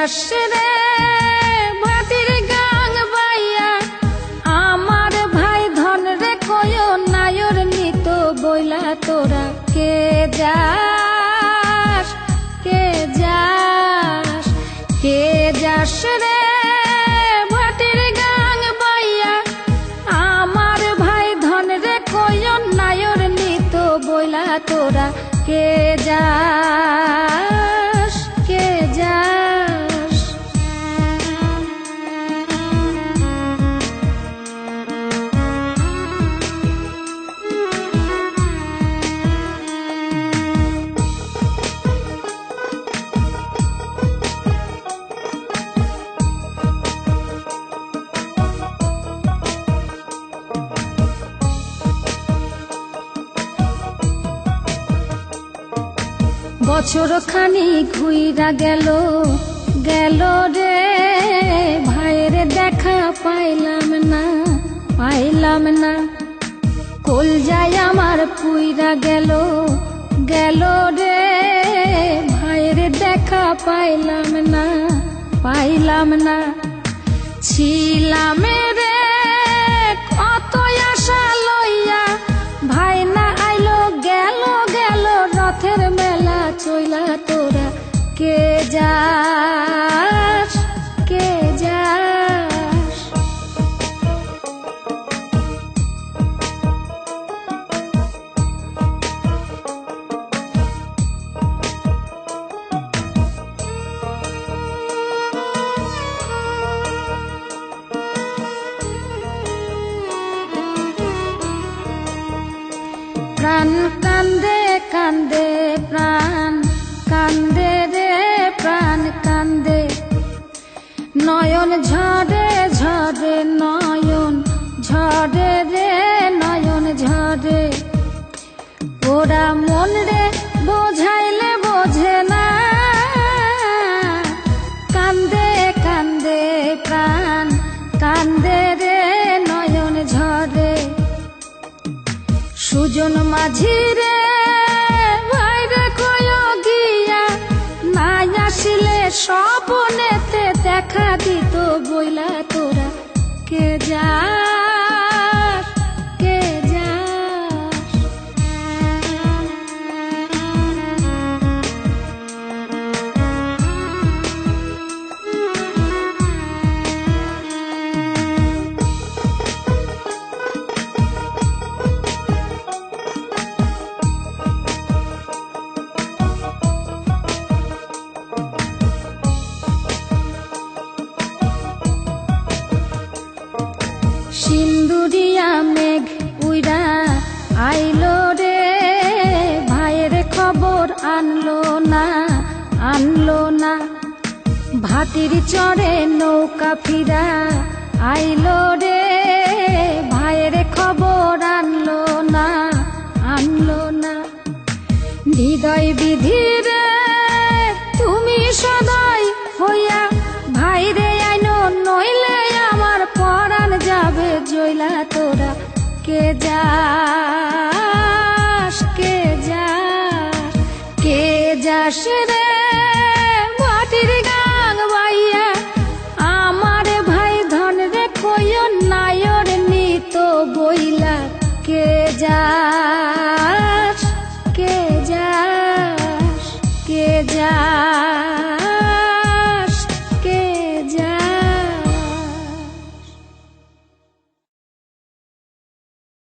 যাস রে ভাটির গাং বাইয়া আমার ভাই ধন রে কয় নায়র নিত বইলা তোরা কে যাস কে যাস কে যাস রে ভাটির গাং বাইয়া আমার ভাই ধন রে কয় নায়র নিত বইলা তোরা কে যাস কে যাস বছর খানি ঘুইরা গেল গেল রে ভাইয়ের দেখা পাইলাম না কলজায় আমার পুইরা গেল গেল রে ভাইয়ের দেখা পাইলাম না ছিলাম রে কত আশা লইয়া ভাই না আইলো গেল গেল রথের মেলা চইলা তোরা কে যাস কে যাস প্রাণ কান্দে কান্দে প্রাণ কান্দে রে প্রাণ কান্দে নয়ন ঝরে ঝরে নয়ন ঝরে রে নয়ন ঝরে ওরা মন রে বোঝাইলে বোঝে না কান্দে কান্দে প্রাণ কান্দে রে নয়ন ঝরে সুজন মাঝি রে ভাইরে কয় গিয়া নাই আসিলে স্বপনেতে দেখা দিত বইলা তোরা কে যাস কে যাস সিন্দুরিয়া মেঘ উইরা আইলো রে ভাইয়ের খবর আনলো না ভাতির চড়ে নৌকা ফিরা আইলো রে ভাইয়ের খবর আনলো না হৃদয় বিধির তুমি সদয় হইয়া ভাইরে আইনো নইলে আমার পরাণ যাবে জইলা তোরা কে যাস কে যাস কে যাস রে ভাটির গাং বাইয়া আমার ভাই ধন রে কই নায়র নিত বইলা কে যা